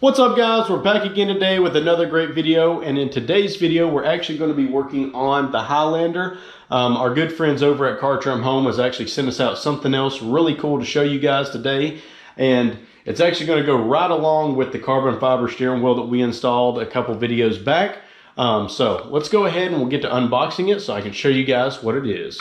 What's up guys, we're back again today with another great video, and in today's video we're actually going to be working on the Highlander. Our good friends over at Cartrimhome has actually sent us out something else really cool to show you guys today, and it's actually going to go right along with the carbon fiber steering wheel that we installed a couple videos back. So let's go ahead and we'll get to unboxing it so I can show you guys what it is.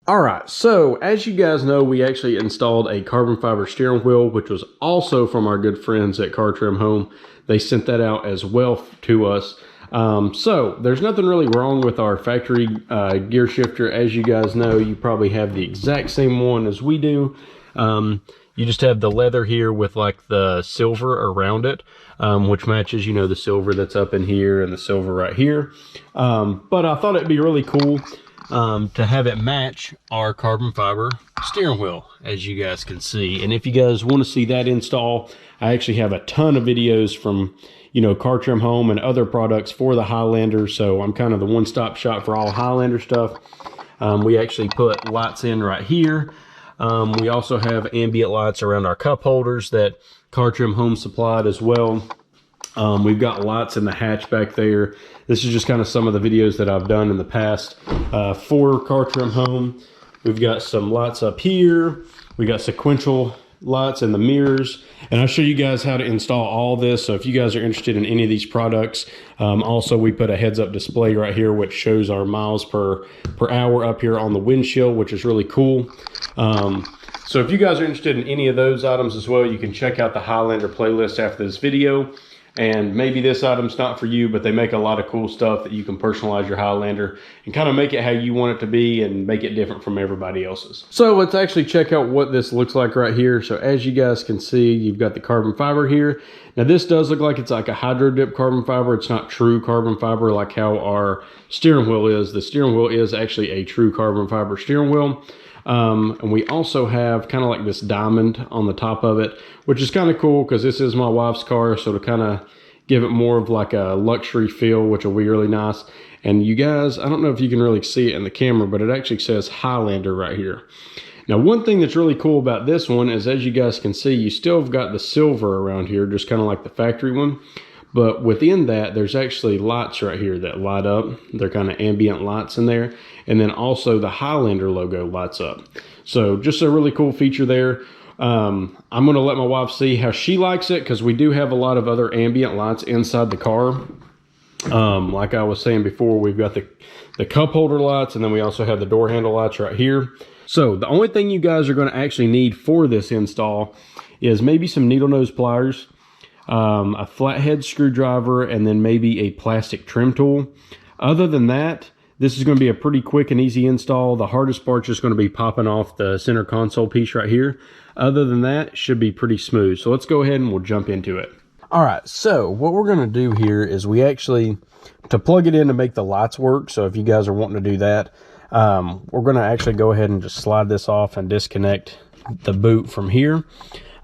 Alright, so as you guys know, we actually installed a carbon fiber steering wheel, which was also from our good friends at Cartrimhome. They sent that out as well to us. So there's nothing really wrong with our factory gear shifter. As you guys know, you probably have the exact same one as we do. You just have the leather here with like the silver around it, which matches, you know, the silver that's up in here and the silver right here. But I thought it'd be really cool to have it match our carbon fiber steering wheel, as you guys can see. And if you guys want to see that install, I actually have a ton of videos from, you know, Cartrimhome and other products for the Highlander. So I'm kind of the one-stop shop for all Highlander stuff. We actually put lights in right here. We also have ambient lights around our cup holders that Cartrimhome supplied as well. We've got lights in the hatch back there. This is just kind of some of the videos that I've done in the past for Cartrimhome. We've got some lights up here. We got sequential lights in the mirrors, and I'll show you guys how to install all this. So if you guys are interested in any of these products, also we put a heads-up display right here which shows our miles per hour up here on the windshield, which is really cool. So if you guys are interested in any of those items as well, you can check out the Highlander playlist after this video. And maybe this item's not for you, but they make a lot of cool stuff that you can personalize your Highlander and kind of make it how you want it to be and make it different from everybody else's. So let's actually check out what this looks like right here. So as you guys can see, you've got the carbon fiber here. Now this does look like it's like a hydro dip carbon fiber. It's not true carbon fiber like how our steering wheel is. The steering wheel is actually a true carbon fiber steering wheel. And we also have kind of like this diamond on the top of it, which is kind of cool because this is my wife's car, so to kind of give it more of like a luxury feel, which will be really nice. And you guys, I don't know if you can really see it in the camera, but it actually says Highlander right here. Now one thing that's really cool about this one is, as you guys can see, you still have got the silver around here, just kind of like the factory one. But within that, there's actually lights right here that light up. They're kind of ambient lights in there. And then also the Highlander logo lights up. So just a really cool feature there. I'm going to let my wife see how she likes it, because we do have a lot of other ambient lights inside the car. Like I was saying before, we've got the cup holder lights, and then we also have the door handle lights right here. So the only thing you guys are going to actually need for this install is maybe some needle nose pliers, a flathead screwdriver, and then maybe a plastic trim tool. Other than that, this is going to be a pretty quick and easy install. The hardest part's just going to be popping off the center console piece right here. Other than that, it should be pretty smooth. So let's go ahead and we'll jump into it. All right, so what we're going to do here is we actually, to plug it in to make the lights work, so if you guys are wanting to do that, we're going to actually go ahead and just slide this off and disconnect the boot from here.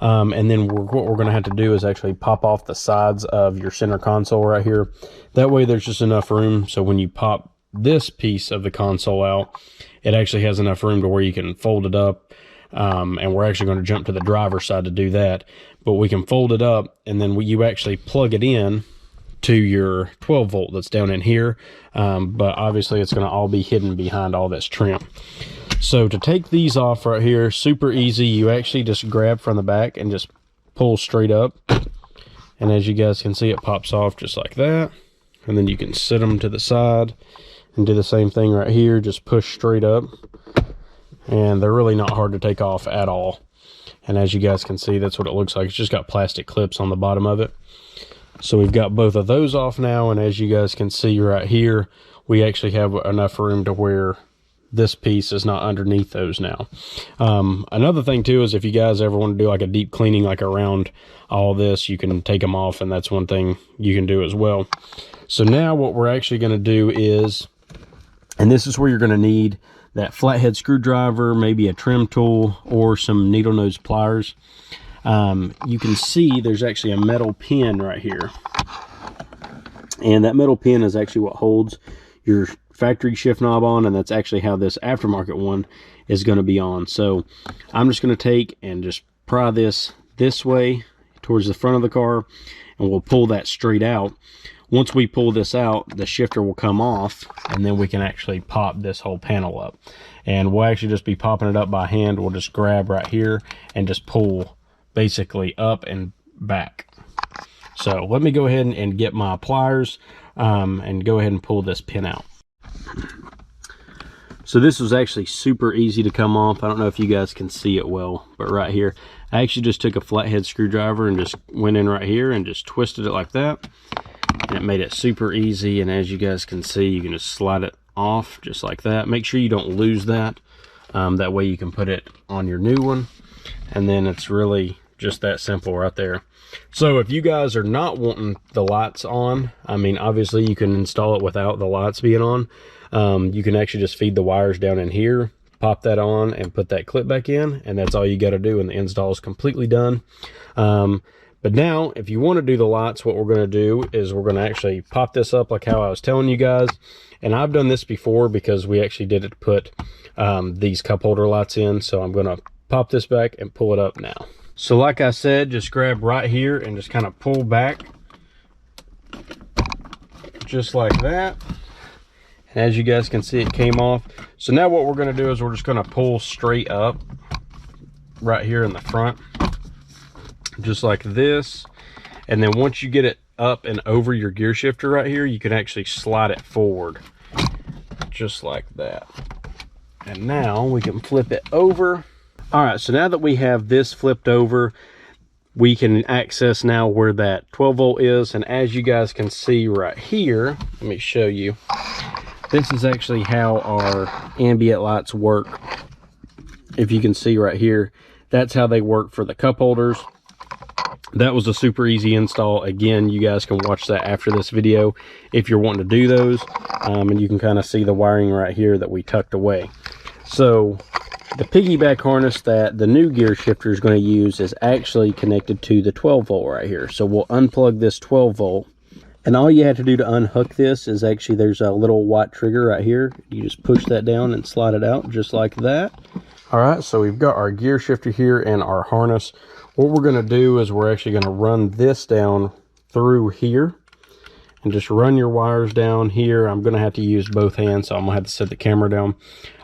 And then what we're going to have to do is actually pop off the sides of your center console right here. That way there's just enough room, so when you pop this piece of the console out, it actually has enough room to where you can fold it up. And we're actually going to jump to the driver's side to do that. But we can fold it up, and then you actually plug it in to your 12 volt that's down in here. But obviously it's going to all be hidden behind all this trim. So to take these off right here, super easy. You actually just grab from the back and just pull straight up. And as you guys can see, it pops off just like that. And then you can sit them to the side and do the same thing right here. Just push straight up. And they're really not hard to take off at all. And as you guys can see, that's what it looks like. It's just got plastic clips on the bottom of it. So we've got both of those off now. And as you guys can see right here, we actually have enough room to where this piece is not underneath those now. Another thing too is if you guys ever want to do like a deep cleaning like around all this, you can take them off, and that's one thing you can do as well. So now what we're actually going to do is, and this is where you're going to need that flathead screwdriver, maybe a trim tool, or some needle nose pliers. You can see there's actually a metal pin right here. And that metal pin is actually what holds your factory shift knob on, and that's actually how this aftermarket one is going to be on. So I'm just going to take and just pry this way towards the front of the car, and we'll pull that straight out. Once we pull this out, the shifter will come off, and then we can actually pop this whole panel up. And we'll actually just be popping it up by hand. We'll just grab right here and just pull basically up and back. So let me go ahead and get my pliers and go ahead and pull this pin out. So this was actually super easy to come off. I don't know if you guys can see it well, but right here, I actually just took a flathead screwdriver and just went in right here and just twisted it like that. And it made it super easy. And as you guys can see, you can just slide it off just like that. Make sure you don't lose that. That way you can put it on your new one. And then it's really just that simple right there. So if you guys are not wanting the lights on, I mean, obviously you can install it without the lights being on. You can actually just feed the wires down in here, pop that on, and put that clip back in, and that's all you got to do, and the install is completely done. But now, if you want to do the lights, what we're going to do is we're going to actually pop this up like how I was telling you guys. And I've done this before because we actually did it to put these cup holder lights in. So I'm going to pop this back and pull it up now. So like I said, just grab right here and just kind of pull back just like that. And as you guys can see, it came off. So now what we're going to do is we're just going to pull straight up right here in the front, just like this. And then once you get it up and over your gear shifter right here, you can actually slide it forward just like that. And now we can flip it over. All right, so now that we have this flipped over, we can access now where that 12 volt is. And as you guys can see right here, let me show you. This is actually how our ambient lights work. If you can see right here, that's how they work for the cup holders. That was a super easy install. Again, you guys can watch that after this video if you're wanting to do those. And you can kind of see the wiring right here that we tucked away. So the piggyback harness that the new gear shifter is going to use is actually connected to the 12 volt right here. So we'll unplug this 12 volt. And all you have to do to unhook this is actually there's a little white trigger right here. You just push that down and slide it out just like that. All right, so we've got our gear shifter here and our harness. What we're going to do is we're actually going to run this down through here and just run your wires down here. I'm going to have to use both hands, so I'm going to have to set the camera down.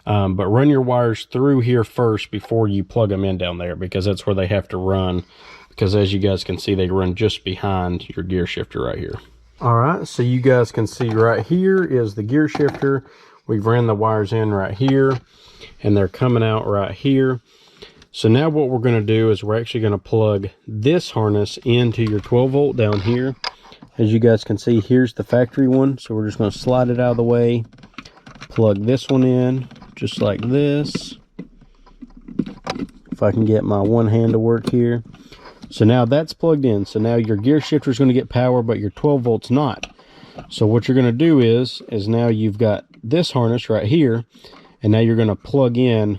But run your wires through here first before you plug them in down there, because that's where they have to run. Because as you guys can see, they run just behind your gear shifter right here. All right, so you guys can see right here is the gear shifter. We've ran the wires in right here, and they're coming out right here. So now what we're going to do is we're actually going to plug this harness into your 12 volt down here. As you guys can see, here's the factory one. So we're just going to slide it out of the way, plug this one in just like this. If I can get my one hand to work here. So now that's plugged in. So now your gear shifter is going to get power, but your 12 volts not. So what you're going to do is now you've got this harness right here, and now you're going to plug in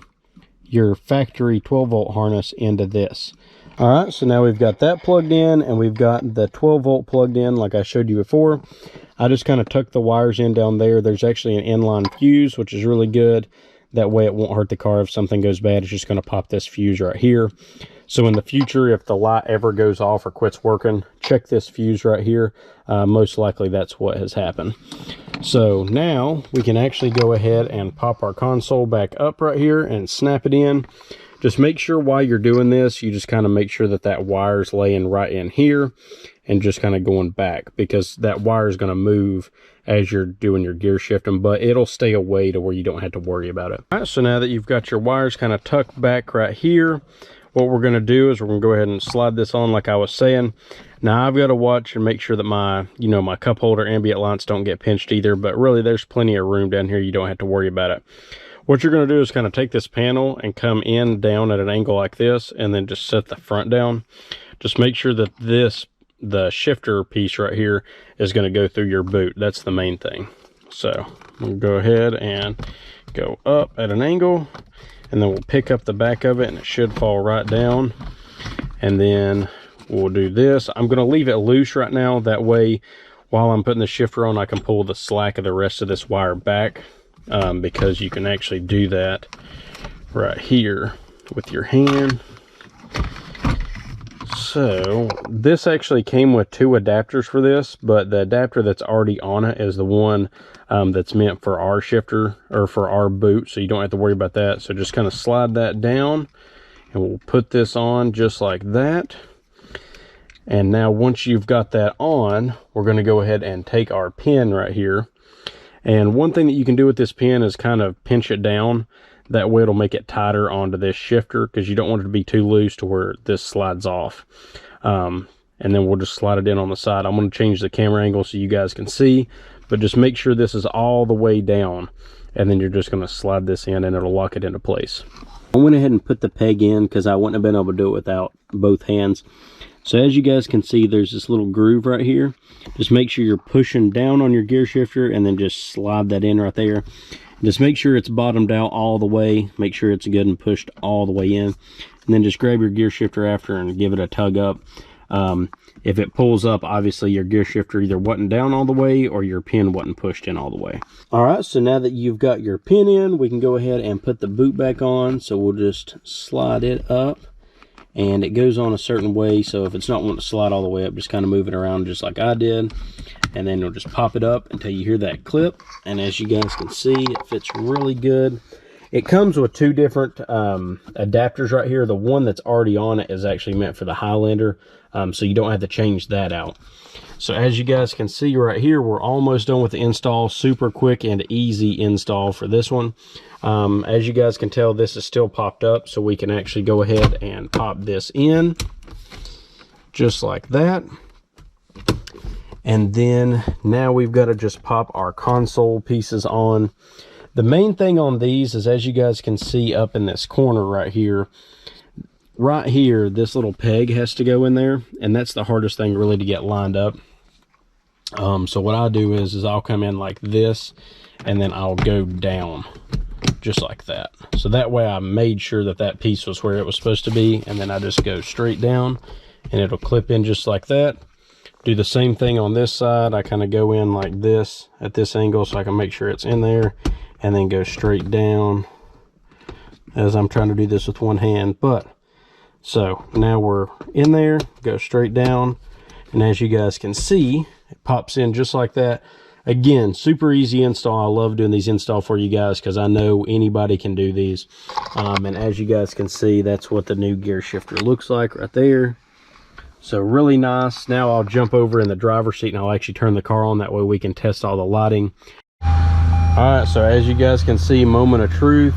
your factory 12 volt harness into this. All right, so now we've got that plugged in, and we've got the 12 volt plugged in like I showed you before. I just kind of tucked the wires in down there. There's actually an inline fuse, which is really good. That way it won't hurt the car if something goes bad. It's just going to pop this fuse right here. So in the future, if the light ever goes off or quits working, check this fuse right here. Most likely that's what has happened. So now we can actually go ahead and pop our console back up right here and snap it in. Just make sure while you're doing this, you just kind of make sure that that wire's laying right in here and just kind of going back, because that wire is going to move as you're doing your gear shifting, but it'll stay away to where you don't have to worry about it. All right, so now that you've got your wires kind of tucked back right here, what we're going to do is we're going to go ahead and slide this on like I was saying. Now I've got to watch and make sure that my, my cup holder ambient lights don't get pinched either, but really there's plenty of room down here. You don't have to worry about it. What you're going to do is kind of take this panel and come in down at an angle like this, and then just set the front down. Just make sure that the shifter piece right here is going to go through your boot. That's the main thing. So we'll go ahead and go up at an angle, and then we'll pick up the back of it, and it should fall right down. And then we'll do this. I'm going to leave it loose right now. That way, while I'm putting the shifter on, I can pull the slack of the rest of this wire back, because you can actually do that right here with your hand. So this actually came with 2 adapters for this, but the adapter that's already on it is the one that's meant for our shifter, or for our boot, so you don't have to worry about that. So just kind of slide that down, and we'll put this on just like that. And now once you've got that on, we're going to go ahead and take our pin right here. And one thing that you can do with this pin is kind of pinch it down. That way it'll make it tighter onto this shifter, because you don't want it to be too loose to where this slides off. And then we'll just slide it in on the side. I'm going to change the camera angle so you guys can see, but just make sure this is all the way down, and then you're just going to slide this in and it'll lock it into place. I went ahead and put the peg in because I wouldn't have been able to do it without both hands. So as you guys can see, there's this little groove right here. Just make sure you're pushing down on your gear shifter, and then just slide that in right there. Just make sure it's bottomed out all the way. Make sure it's good and pushed all the way in. And then just grab your gear shifter after and give it a tug up. If it pulls up, obviously your gear shifter either wasn't down all the way or your pin wasn't pushed in all the way. All right, so now that you've got your pin in, we can go ahead and put the boot back on. So we'll just slide it up, and it goes on a certain way. So if it's not wanting to slide all the way up, just kind of move it around just like I did. And then you'll just pop it up until you hear that clip. And as you guys can see, it fits really good. It comes with 2 different adapters right here. The one that's already on it is actually meant for the Highlander, so you don't have to change that out. So as you guys can see right here, we're almost done with the install. Super quick and easy install for this one. As you guys can tell, this is still popped up, so we can actually go ahead and pop this in just like that. And then now we've got to just pop our console pieces on. The main thing on these is, as you guys can see up in this corner right here, this little peg has to go in there, and that's the hardest thing really to get lined up. So what I do is I'll come in like this, and then I'll go down just like that. So that way I made sure that that piece was where it was supposed to be, and then I just go straight down, and it'll clip in just like that. Do the same thing on this side. I kind of go in like this at this angle so I can make sure it's in there, and then go straight down, as I'm trying to do this with one hand. But so now we're in there, go straight down, and as you guys can see, it pops in just like that. Again, super easy install. I love doing these install for you guys because I know anybody can do these. And as you guys can see, that's what the new gear shifter looks like right there. So really nice. Now I'll jump over in the driver's seat and I'll actually turn the car on. That way we can test all the lighting. All right, so as you guys can see, moment of truth.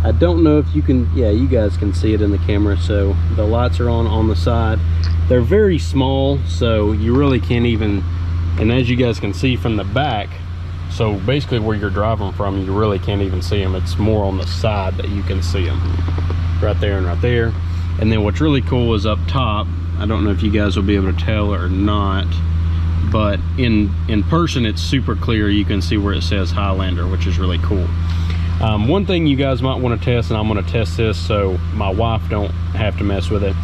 I don't know if you can, yeah, you guys can see it in the camera. So the lights are on the side. They're very small, so you really can't even, and as you guys can see from the back, so basically where you're driving from, you really can't even see them. It's more on the side that you can see them, right there and right there. And then what's really cool is up top, I don't know if you guys will be able to tell or not, but in person it's super clear. You can see where it says Highlander, which is really cool. One thing you guys might want to test, and I'm going to test this so my wife don't have to mess with it.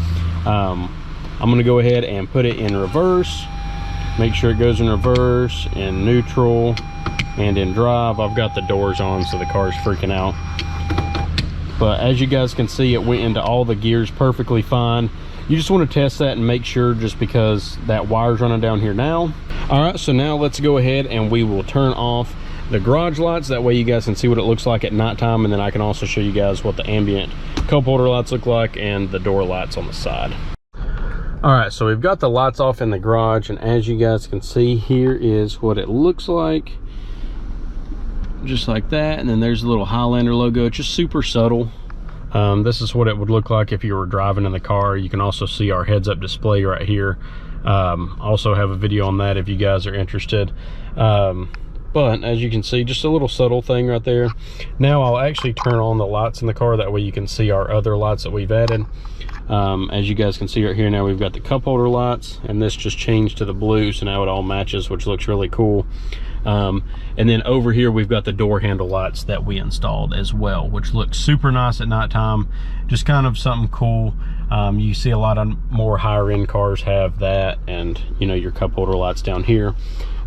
I'm going to go ahead and put it in reverse. Make sure it goes in reverse, in neutral, and in drive. I've got the doors on so the car's freaking out. But as you guys can see, it went into all the gears perfectly fine. You just want to test that and make sure, just because that wire's running down here now. All right, so now let's go ahead and we will turn off the garage lights. That way you guys can see what it looks like at nighttime, and then I can also show you guys what the ambient cup holder lights look like and the door lights on the side. All right, so we've got the lights off in the garage, and as you guys can see, here is what it looks like. Just like that, and then there's a little Highlander logo. It's just super subtle. This is what it would look like if you were driving in the car. You can also see our heads-up display right here. Also have a video on that if you guys are interested. But as you can see, just a little subtle thing right there. Now I'll actually turn on the lights in the car. That way you can see our other lights that we've added. As you guys can see right here, now we've got the cup holder lights, and this just changed to the blue, so now it all matches, which looks really cool. And then over here we've got the door handle lights that we installed as well, which looks super nice at nighttime. Just kind of something cool. You see a lot of more higher end cars have that, and you know, your cup holder lights down here.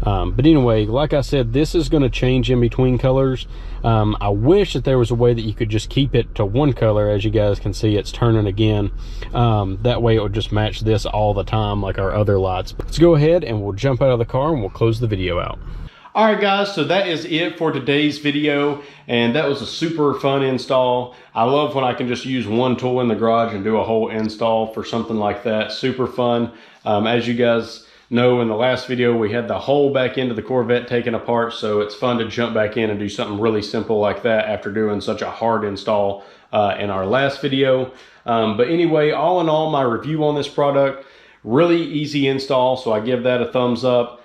But anyway, like I said, this is going to change in between colors. I wish that there was a way that you could just keep it to one color. As you guys can see, it's turning again. That way it would just match this all the time like our other lights. Let's go ahead and we'll jump out of the car and we'll close the video out. All right, guys, so that is it for today's video, and that was a super fun install. I love when I can just use one tool in the garage and do a whole install for something like that. Super fun. As you guys know, in the last video, we had the whole back end of the Corvette taken apart, so it's fun to jump back in and do something really simple like that after doing such a hard install in our last video. But anyway, all in all, my review on this product, really easy install, so I give that a thumbs up.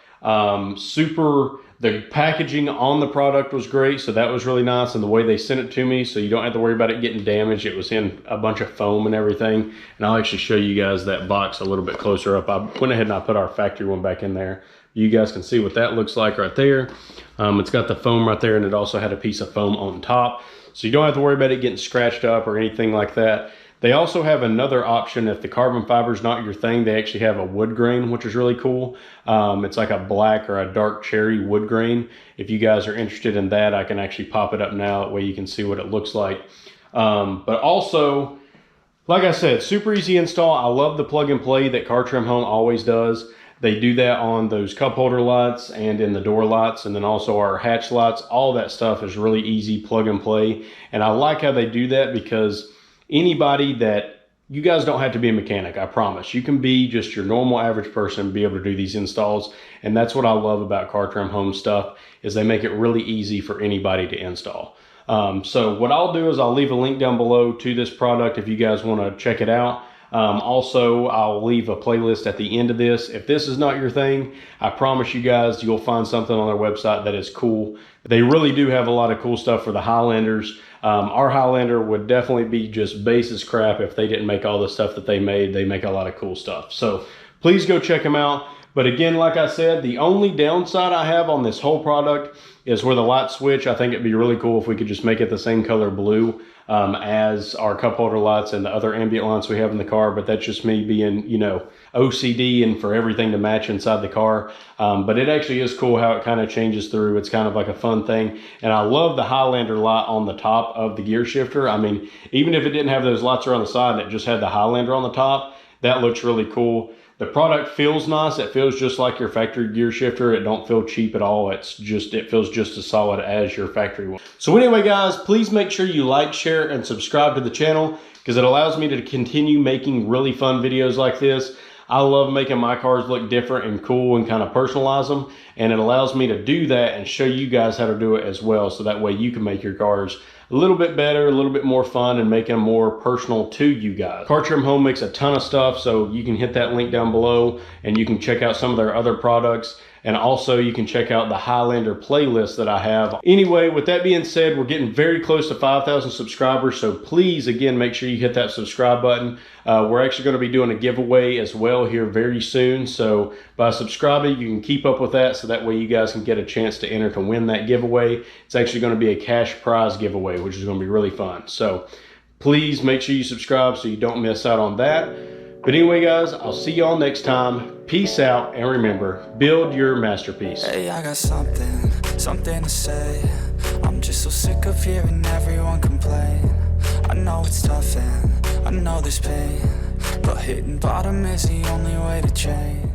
The packaging on the product was great, so that was really nice, and the way they sent it to me, so you don't have to worry about it getting damaged. It was in a bunch of foam and everything, and I'll actually show you guys that box a little bit closer up. I went ahead and I put our factory one back in there. You guys can see what that looks like right there. It's got the foam right there, and it also had a piece of foam on top, so you don't have to worry about it getting scratched up or anything like that. They also have another option if the carbon fiber is not your thing. They actually have a wood grain, which is really cool. It's like a black or a dark cherry wood grain. If you guys are interested in that, I can actually pop it up now. That way you can see what it looks like. But also, like I said, super easy install. I love the plug and play that Cartrimhome always does. They do that on those cup holder lights and in the door lights, and then also our hatch lights. All that stuff is really easy plug and play. And I like how they do that because anybody that, you guys don't have to be a mechanic, I promise. You can be just your normal average person and be able to do these installs. And that's what I love about Cartrimhome stuff, is they make it really easy for anybody to install. So what I'll do is I'll leave a link down below to this product if you guys want to check it out. Also, I'll leave a playlist at the end of this. If this is not your thing, I promise you guys, you'll find something on their website that is cool. They really do have a lot of cool stuff for the Highlanders. Our Highlander would definitely be just base as crap if they didn't make all the stuff that they made. They make a lot of cool stuff. So please go check them out. But again, like I said, the only downside I have on this whole product is where the light switch. I think it'd be really cool if we could just make it the same color blue as our cup holder lights and the other ambient lights we have in the car. But that's just me being, you know, OCD and for everything to match inside the car. But it actually is cool how it kind of changes through. It's kind of like a fun thing. And I love the Highlander light on the top of the gear shifter. I mean, even if it didn't have those lights around the side and it just had the Highlander on the top, that looks really cool. The product feels nice. It feels just like your factory gear shifter. It don't feel cheap at all. It feels just as solid as your factory one. So anyway, guys, please make sure you like, share, and subscribe to the channel because it allows me to continue making really fun videos like this. I love making my cars look different and cool and kind of personalize them. And it allows me to do that and show you guys how to do it as well. So that way you can make your cars a little bit better, a little bit more fun, and make them more personal to you guys. Cartrimhome makes a ton of stuff, so you can hit that link down below and you can check out some of their other products. And also you can check out the Highlander playlist that I have. Anyway, with that being said, we're getting very close to 5,000 subscribers. So please, again, make sure you hit that subscribe button. We're actually going to be doing a giveaway as well here very soon. So by subscribing, you can keep up with that. So that way you guys can get a chance to enter to win that giveaway. It's actually going to be a cash prize giveaway, which is going to be really fun. So please make sure you subscribe so you don't miss out on that. But anyway, guys, I'll see y'all next time. Peace out, and remember, build your masterpiece. Hey, I got something to say. I'm just so sick of hearing everyone complain. I know it's tough and I know there's pain, but hitting bottom is the only way to change.